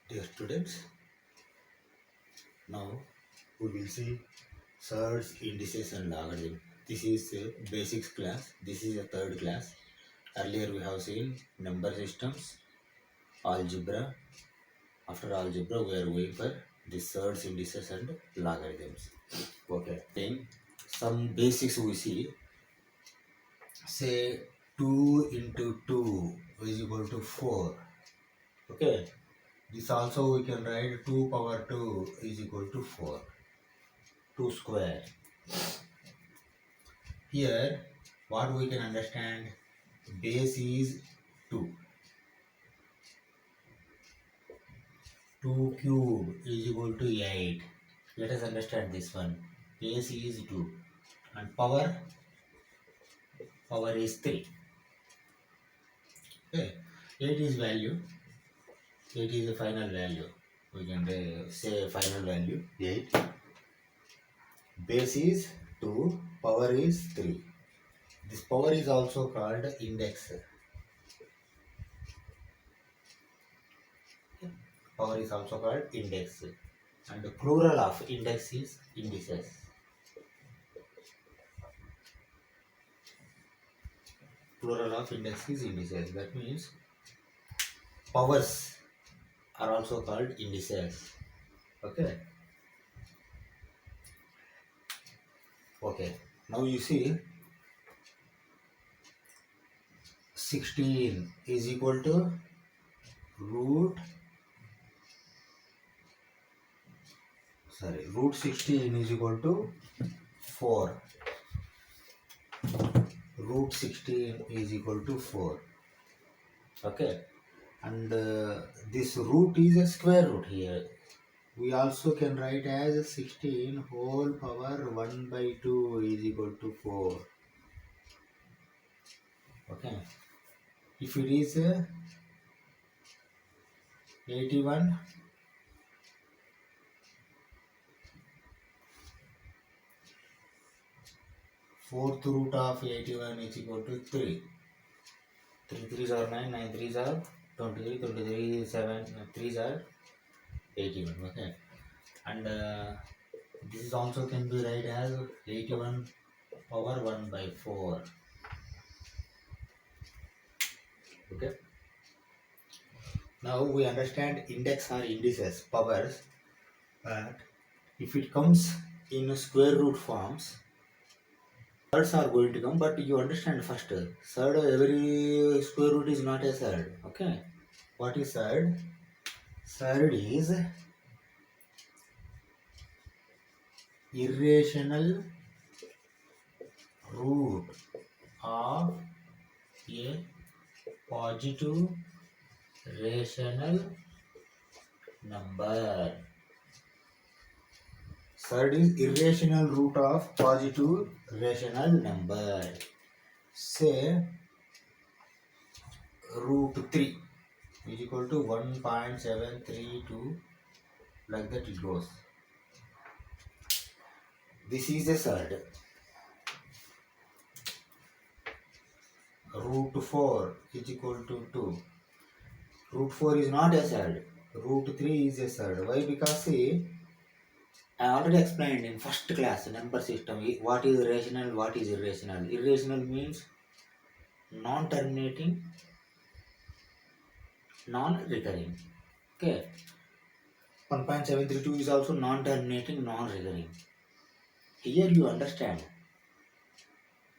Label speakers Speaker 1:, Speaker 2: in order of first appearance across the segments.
Speaker 1: Dear students, now we will see surds, indices and logarithm. This is a basics class. This is a third class. Earlier we have seen number systems, algebra. After algebra we are going for the surds, indices and logarithms. Okay. Then some basics we see. Say 2 into 2 is equal to 4. Okay. This also we can write 2 power 2 is equal to 4. 2 square. Here what we can understand, base is 2. 2 cube is equal to 8. Let us understand this one. Base is 2 and power is 3. Okay. 8 is value. 8 is the final value. We can say final value 8. Base is 2. Power is 3. This power is also called index. Power is also called index. And the plural of index is indices. Plural of index is indices. That means powers are also called indices. Okay. Okay. Now you see 16 is equal to root 16 is equal to 4. Root 16 is equal to 4. Okay. And this root is a square root here. We also can write as 16 whole power 1 by 2 is equal to 4. Okay. If it is 81, fourth root of 81 is equal to 3. 3 3s are 9, 9 3s are 23, 23 7, 3s are 81. Okay. And this is also can be write as 81 power 1 by 4. Okay. Now we understand index or indices, powers, but if it comes in square root forms, surds are going to come, but you understand first, surd, every square root is not a surd. Okay. What is surd? Surd is irrational root of a positive rational number. Third is irrational root of positive rational number. Say root 3 is equal to 1.732, like that it goes. This is a third. Root 4 is equal to 2. Root 4 is not a third. Root 3 is a third. Why? Because see, I already explained in first class number system what is rational, what is irrational. Irrational means non-terminating, non-recurring. Okay. 1.732 is also non-terminating, non-recurring. Here you understand.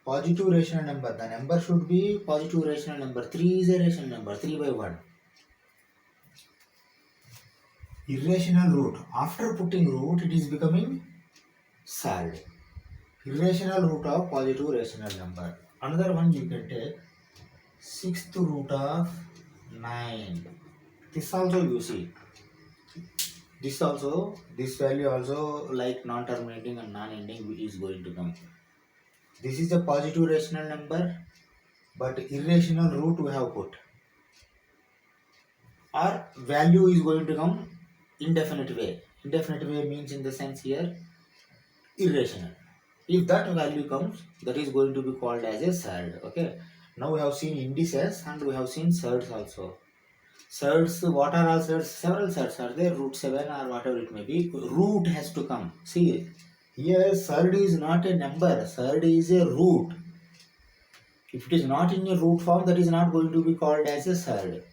Speaker 1: Positive rational number. The number should be positive rational number. 3 is a rational number. 3 by 1. Irrational root. After putting root, it is becoming surd. Irrational root of positive rational number. Another one you can take 6th root of 9. This also you see. This value also like non-terminating and non-ending is going to come. This is a positive rational number, but irrational root we have put. Our value is going to come indefinite way. Indefinite way means in the sense here irrational. If that value comes, that is going to be called as a surd. Okay. Now we have seen indices and we have seen surds also. Surds, what are all surds? Several surds are there, root 7 or whatever it may be. Root has to come. See, here surd is not a number, surd is a root. If it is not in a root form, that is not going to be called as a surd.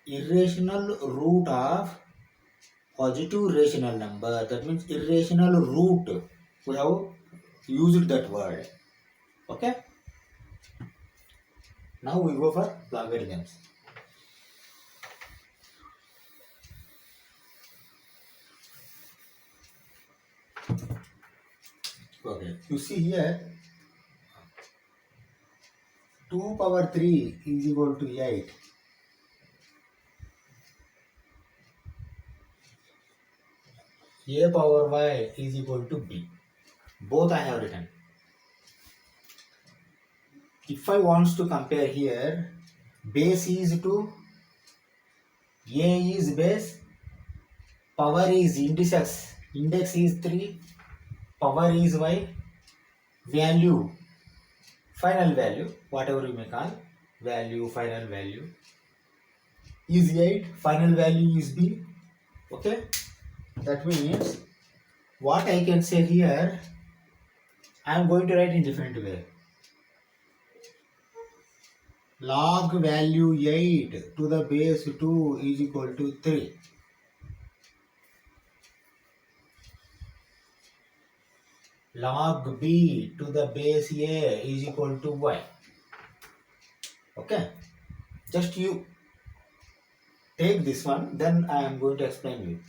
Speaker 1: Irrational root of positive rational number, that means irrational root. We have used that word. Okay. Now we go for logarithms. Okay, you see here 2 power 3 is equal to 8. A power y is equal to b. Both I have written. If I want to compare here, base is to A is base, power is indices, index is 3, power is y, value, final value, whatever you may call, value, final value is 8, final value is b. Okay, that means what I can say here, I am going to write in different way. Log value 8 to the base 2 is equal to 3. Log b to the base a is equal to y. Okay, just you take this one, then I am going to explain you.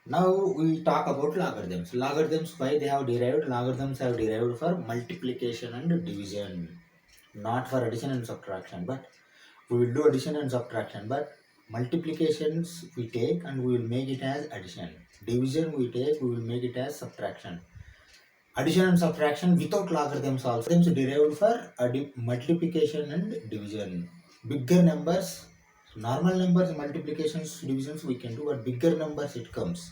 Speaker 1: Now we talk about logarithms. Logarithms, why they have derived? Logarithms have derived for multiplication and division, not for addition and subtraction. But we will do addition and subtraction, but multiplications we take and we will make it as addition. Division we take, we will make it as subtraction. Addition and subtraction without logarithms also. Logarithms derived for multiplication and division. Bigger numbers, normal numbers, multiplications, divisions we can do, but bigger numbers it comes.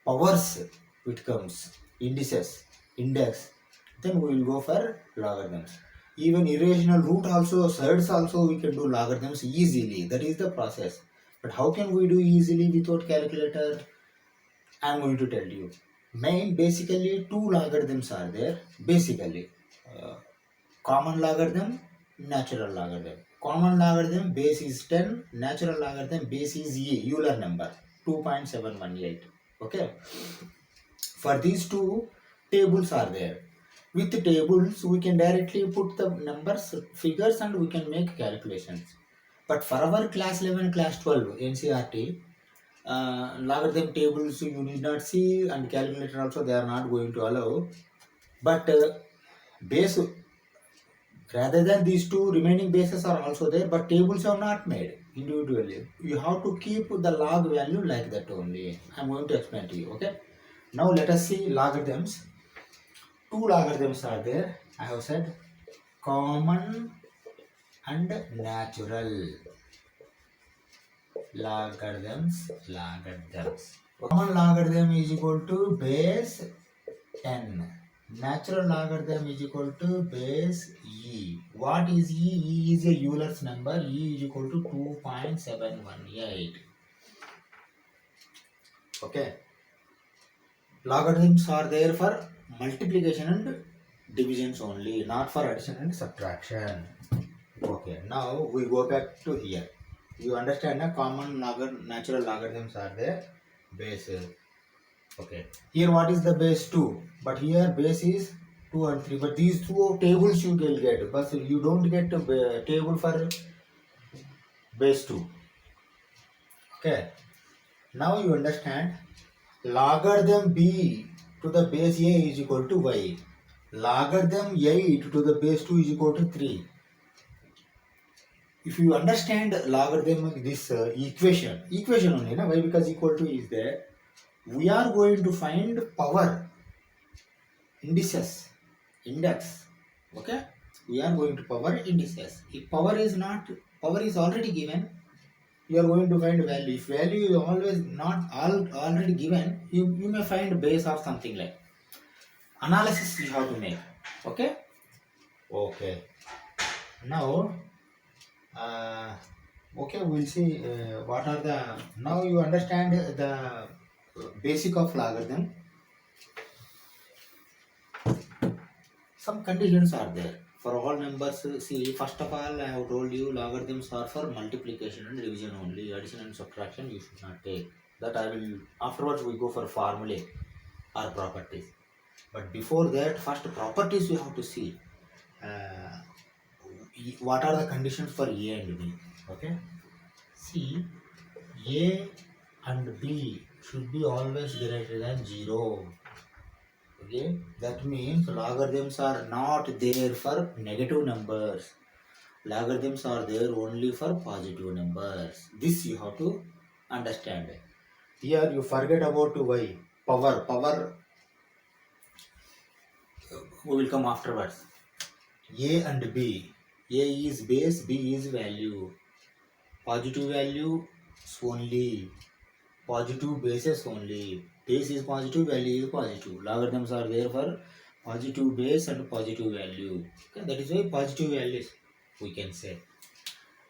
Speaker 1: Powers it comes, indices, index, then we will go for logarithms. Even irrational root also, surds also we can do logarithms easily. That is the process. But how can we do easily without calculator? I am going to tell you. Basically two logarithms are there. Basically, common logarithm, natural logarithm. Common logarithm base is 10, natural logarithm base is Euler number 2.718. Okay. For these two, tables are there. With the tables, we can directly put the numbers, figures, and we can make calculations. But for our class 11, class 12 NCRT, logarithm tables you need not see, and calculator also they are not going to allow. But base, rather than these two, remaining bases are also there, but tables are not made individually. You have to keep the log value like that only. I am going to explain to you. Okay. Now let us see logarithms. Two logarithms are there. I have said common and natural logarithms. Common logarithm is equal to base 10. Natural logarithm is equal to base e. What is e? E is a Euler's number. E is equal to 2.718. Okay. Logarithms are there for multiplication and divisions only, not for addition and subtraction. Okay, now we go back to here. You understand that common natural logarithms are there, base. Okay, here what is the base 2? But here base is 2 and 3. But these two tables you will get, but you don't get a table for base 2. Okay, now you understand logarithm b to the base a is equal to y. Logarithm 8 to the base 2 is equal to 3. If you understand logarithm, this equation only, na? Why? Because equal to is there. We are going to find power, indices, index. Okay? We are going to power indices. If power is already given, you are going to find value. If value is always not already given, you may find base or something like. Analysis you have to make. Okay? Okay. Now, Okay, we'll see what are the, now you understand the basic of logarithm. Some conditions are there for all numbers. See, first of all, I have told you logarithms are for multiplication and division only. Addition and subtraction you should not take. That I will, afterwards we go for formulae or properties. But before that, first properties we have to see. Uh, what are the conditions for A and B? Okay. See, A and B should be always greater than 0. Okay, that means logarithms are not there for negative numbers. Logarithms are there only for positive numbers. This you have to understand. Here you forget about y. Power we will come afterwards. A and B. A is base, B is value. Positive value only. Positive bases only. Base is positive, value is positive. Logarithms are there for positive base and positive value. Okay, that is why positive values we can say.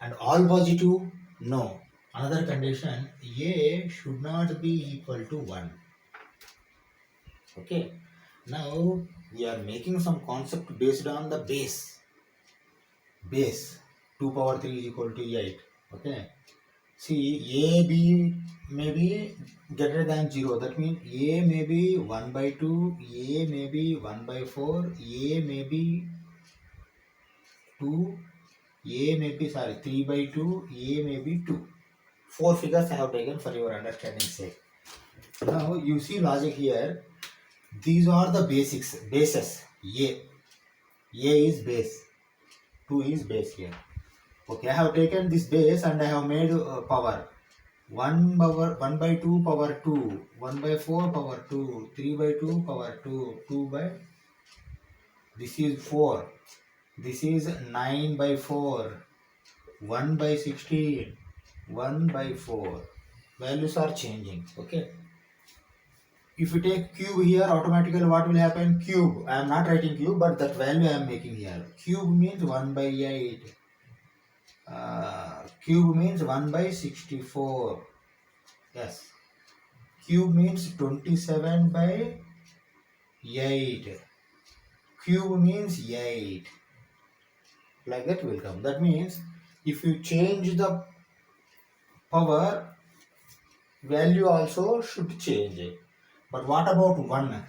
Speaker 1: And all positive, no. Another condition, A should not be equal to 1. Okay. Now we are making some concept based on the base. Base 2 power 3 is equal to 8. Okay. See, A, B may be greater than 0. That means A may be 1 by 2, A may be 1 by 4, A may be 2, A may be, 3 by 2, A may be 2. 4 figures I have taken for your understanding sake. Now you see logic here. These are the bases. A is base, 2 is base here. Okay, I have taken this base and I have made power. 1 by 2 power 2, 1 by 4 power 2, 3 by 2 power 2, 2 by, this is 4, this is 9 by 4, 1 by 16, 1 by 4. Values are changing. Okay. If you take cube here, automatically what will happen? Cube. I am not writing cube, but that value I am making here. Cube means 1 by 8. Cube means 1 by 64. Yes. Cube means 27 by 8. Cube means 8. Like that will come. That means if you change the power, value also should change. But what about 1?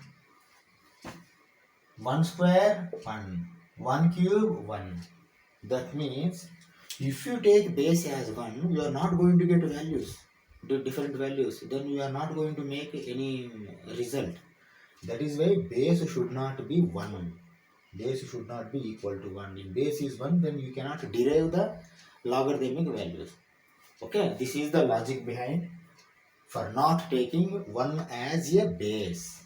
Speaker 1: 1 square, 1. 1 cube, 1. That means if you take base as 1, you are not going to get values, different values. Then you are not going to make any result. That is why base should not be 1. Base should not be equal to 1. If base is 1, then you cannot derive the logarithmic values. Okay, this is the logic behind for not taking 1 as a base.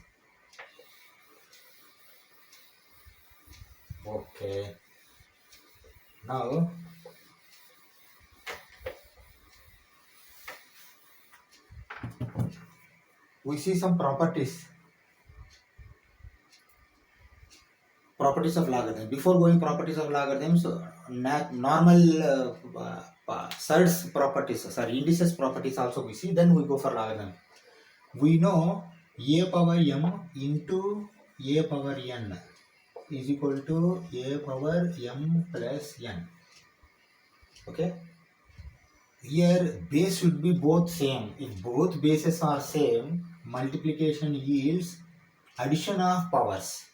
Speaker 1: Okay. Now, we see some properties. Properties of logarithms. Before going properties of logarithms, normal surds properties, indices properties also we see. Then we go for logarithm. We know a power m into a power n is equal to a power m plus n. Okay. Here base should be both same. If both bases are same, multiplication yields addition of powers.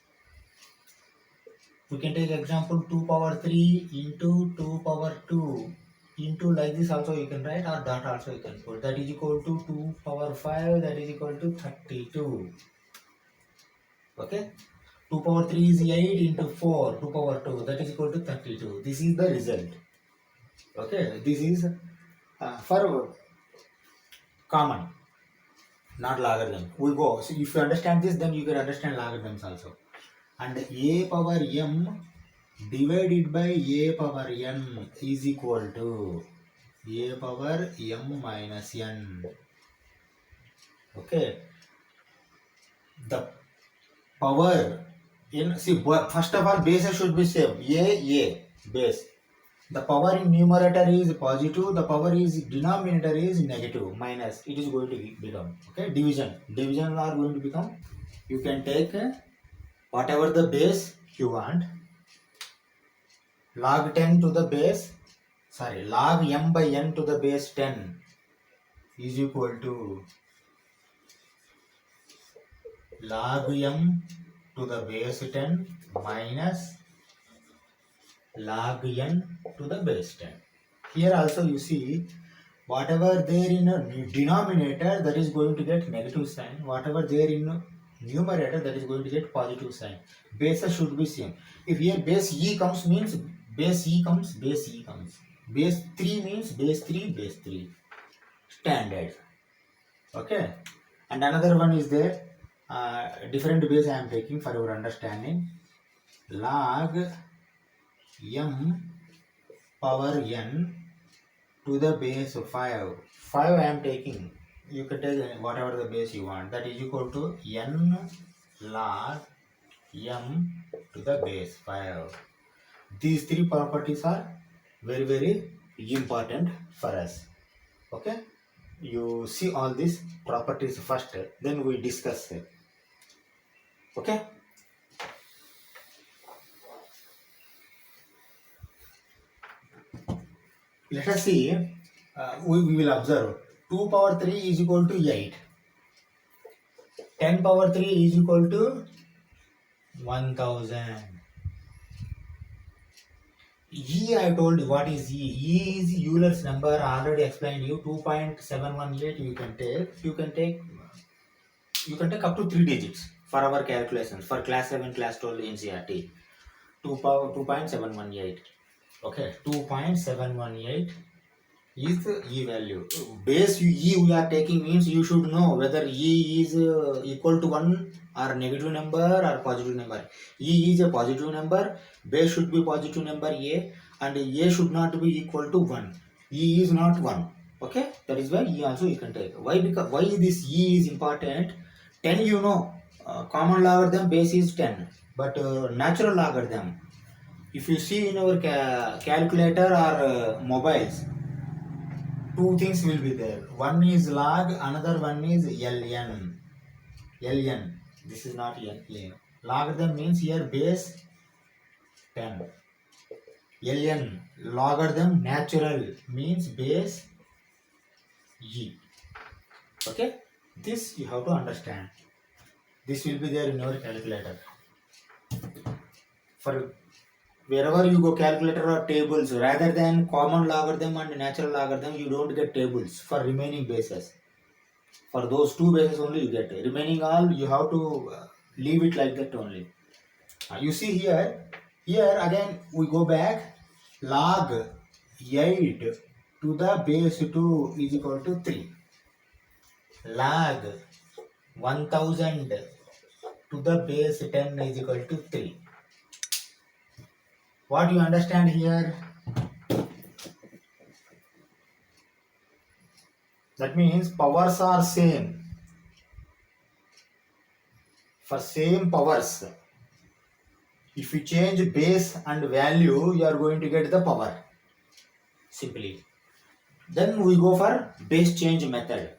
Speaker 1: We can take example 2 power 3 into 2 power 2 into, like this also you can write, or dot also you can put. That is equal to 2 power 5, that is equal to 32. Okay. 2 power 3 is 8 into 4, 2 power 2, that is equal to 32. This is the result. Okay. This is for common, not logarithm. We go. So if you understand this, then you can understand logarithms also. And a power m divided by a power n is equal to a power m minus n. Okay. The power in, see, first of all, bases should be same. A base. The power in numerator is positive, the power is denominator is negative, minus. It is going to become, okay, division. Division are going to become, you can take whatever the base you want, log 10 to the base, log m by n to the base 10 is equal to log m to the base 10 minus log n to the base 10. Here also you see, whatever there in a denominator, that is going to get negative sign. Whatever there in numerator, that is going to get positive sign. Bases should be same. If here base e comes, means base e comes, base e comes. Base 3 means base 3, base 3. Standard. Okay. And another one is there. Different base I am taking for your understanding. Log m power n to the base 5. 5 I am taking. You can take whatever the base you want. That is equal to n log m to the base 5. These three properties are very, very important for us. Okay. You see all these properties first, then we discuss it. Okay. Let us see. We will observe 2 power 3 is equal to 8. 10 power 3 is equal to 1000. E, I told you what is E. E is Euler's number. I already explained you. 2.718 you can take. You can take up to 3 digits for our calculations. For class 7, class 12 NCERT. 2.718. Okay, 2.718 is the E value. Base E we are taking means you should know whether E is equal to 1 or negative number or positive number. E is a positive number, base should be positive number A, and A should not be equal to 1. E is not 1. Okay, that is why E also you can take. Why? Because why this E is important? 10 you know, common logarithm base is 10, but natural logarithm, if you see in our calculator or mobiles, two things will be there. One is log, another one is ln. Ln. This is not ln. Logarithm means here base 10. Ln. Logarithm natural means base e. Okay. This you have to understand. This will be there in your calculator. For wherever you go, calculator or tables, rather than common logarithm and natural logarithm, you don't get tables for remaining bases. For those two bases only you get. Remaining all you have to leave it like that only. You see here again we go back, log 8 to the base 2 is equal to 3. Log 1000 to the base 10 is equal to 3. What you understand here? That means powers are same. For same powers, if you change base and value, you are going to get the power. Simply. Then we go for base change method.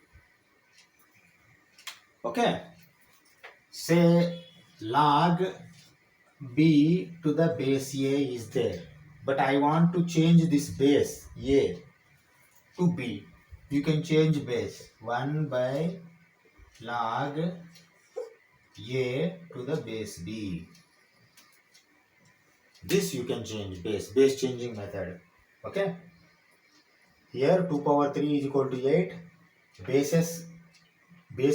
Speaker 1: Okay. Say log b to the base a is there, but I want to change this base a to b. You can change base 1 by log a to the base b. This you can change base changing method. Okay. Here 2 power 3 is equal to 8. Base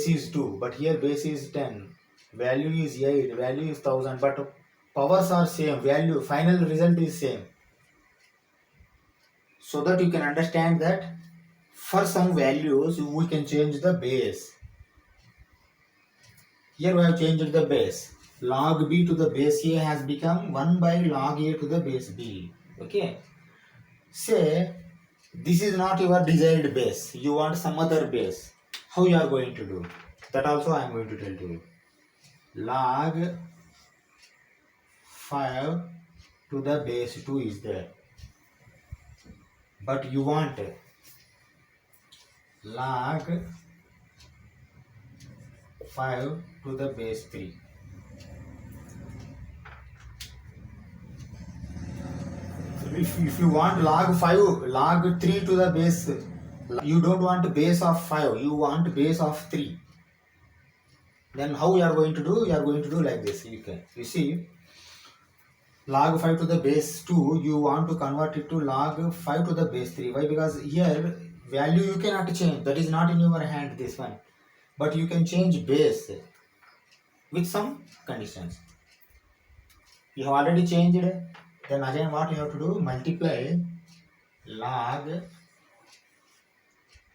Speaker 1: is 2, but here base is 10. Value is 8, value is 1000, but powers are same, value, final result is same. So that you can understand that for some values we can change the base. Here we have changed the base. Log b to the base a has become 1 by log a to the base b. Okay. Say this is not your desired base. You want some other base. How you are going to do? That also I am going to tell to you. Log 5 to the base 2 is there. but you want log 5 to the base 3. If you want log 5, log 3 to the base, you don't want base of 5, you want base of 3. Then how you are going to do? You are going to do like this. You see, log 5 to the base 2, you want to convert it to log 5 to the base 3. Why? Because here value you cannot change. That is not in your hand, this one. But you can change base with some conditions. You have already changed. Then again what you have to do? Multiply log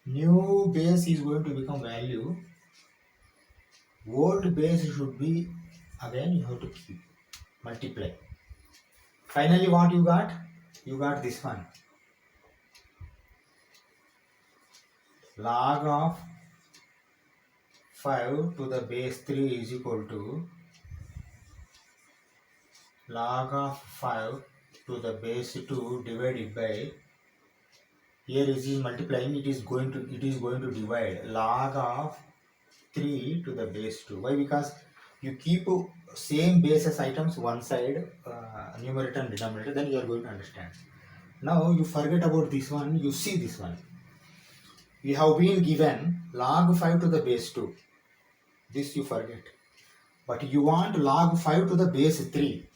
Speaker 1: new base is going to become value. Old base should be, again you have to keep. Multiply. Finally what you got? You got this one. Log of 5 to the base 3 is equal to log of 5 to the base 2 divided by, here is multiplying, it is going to divide log of 3 to the base 2. Why? Because you keep same basis items one side, numerator and denominator, then you are going to understand. Now you forget about this one, you see this one. You have been given log 5 to the base 2. This you forget. But you want log 5 to the base 3.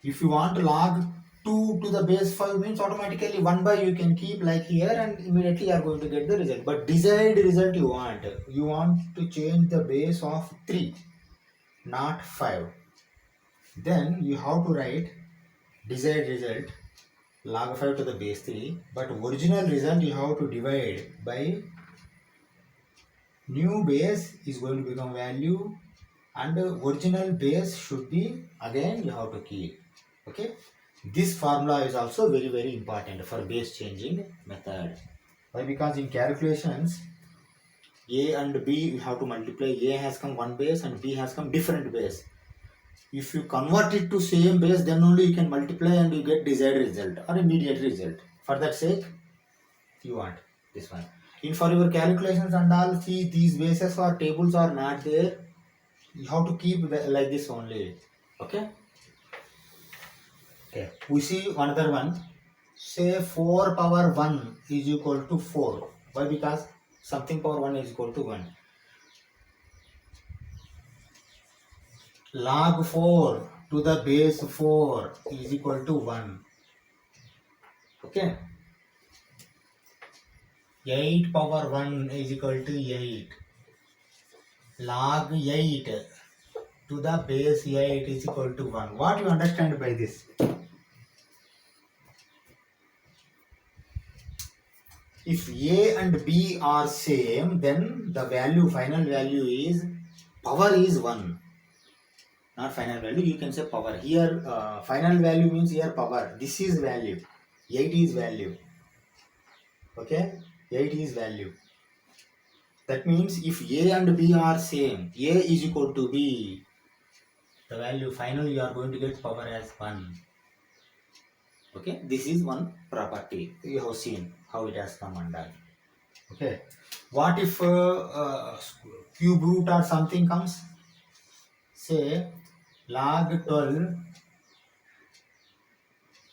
Speaker 1: If you want log 2 to the base 5 means automatically 1 by you can keep like here and immediately you are going to get the result. But desired result you want to change the base of 3, not 5. Then you have to write desired result log 5 to the base 3, but original result you have to divide by new base is going to become value and original base should be, again you have to keep. Okay, this formula is also very very important for base changing method. Why? Because in calculations A and B you have to multiply. A has come one base and B has come different base. If you convert it to same base, then only you can multiply and you get desired result or immediate result. For that sake you want this one. In for your calculations and all, see these bases or tables are not there, you have to keep like this only. Okay, we see another one. Say 4 power 1 is equal to 4. Why? Because something power 1 is equal to 1. Log 4 to the base 4 is equal to 1. Okay. 8 power 1 is equal to 8. Log 8 to the base 8 is equal to 1. What you understand by this? If A and B are same, then the value, final value is, power is 1. Not final value, you can say power. Here final value means here power. This is value. 8 is value. Okay, 8 is value. That means if A and B are same, A is equal to B, the value final you are going to get power as 1. Okay, this is one property. You have seen how it has come under. Okay, what if cube root or something comes? Say log 12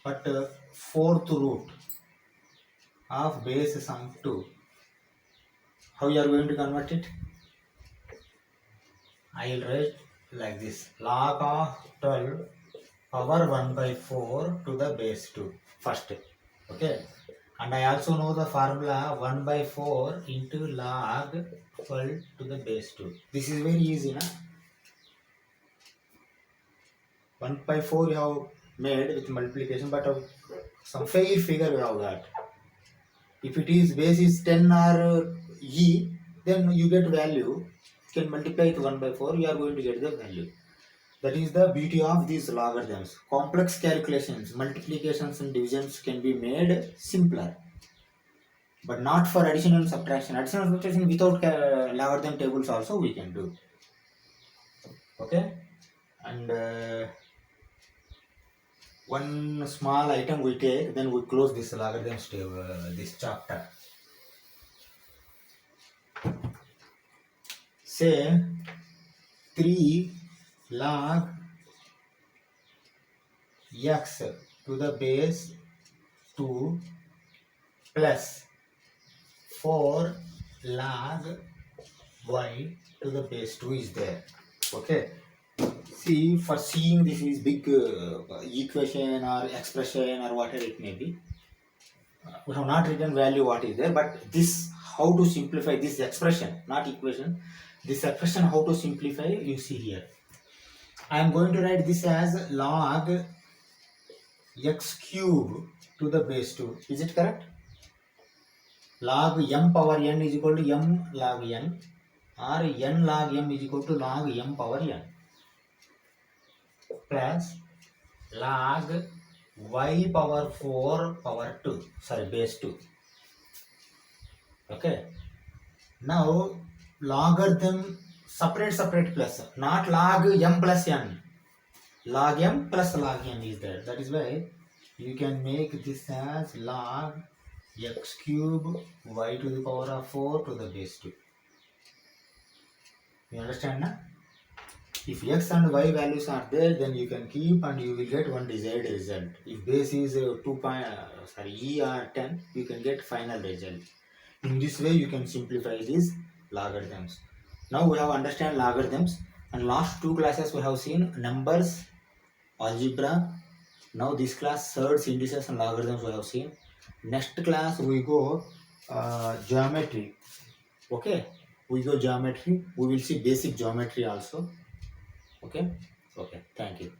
Speaker 1: but fourth root of base sum 2. How you are going to convert it? I will write like this: log of 12 power 1 by 4 to the base 2 first. Okay, and I also know the formula 1 by 4 into log 12 to the base 2. This is very easy, na? 1 by 4 you have made with multiplication, but some fair figure we have got. If it is base is 10 or e, then you get value. You can multiply it 1 by 4, you are going to get the value. That is the beauty of these logarithms. Complex calculations, multiplications and divisions can be made simpler, but not for addition and subtraction. Addition and subtraction without logarithm tables also we can do. Okay, and one small item we take, then we close this logarithms table, this chapter. Say 3 log x to the base 2 plus 4 log y to the base 2 is there. Okay. See, for seeing this is big equation or expression or whatever it may be, we have not written value what is there, but this how to simplify this expression, not equation. This expression how to simplify, you see here. I am going to write this as log x cube to the base 2. Is it correct? Log m power n is equal to m log n, or n log m is equal to log m power n, plus log y power 4 power 2, sorry, base 2. Okay. Now logarithm separate plus, not log m plus n. Log m plus log n is there. That is why you can make this as log x cube y to the power of 4 to the base 2. You understand now? If x and y values are there, then you can keep and you will get one desired result. If base is e or 10, you can get final result. In this way, you can simplify these logarithms. Now we have understand logarithms, and last 2 classes we have seen numbers, algebra. Now this class surds, indices and logarithms we have seen. Next class we go geometry. Okay, we go geometry. We will see basic geometry also. Okay, thank you.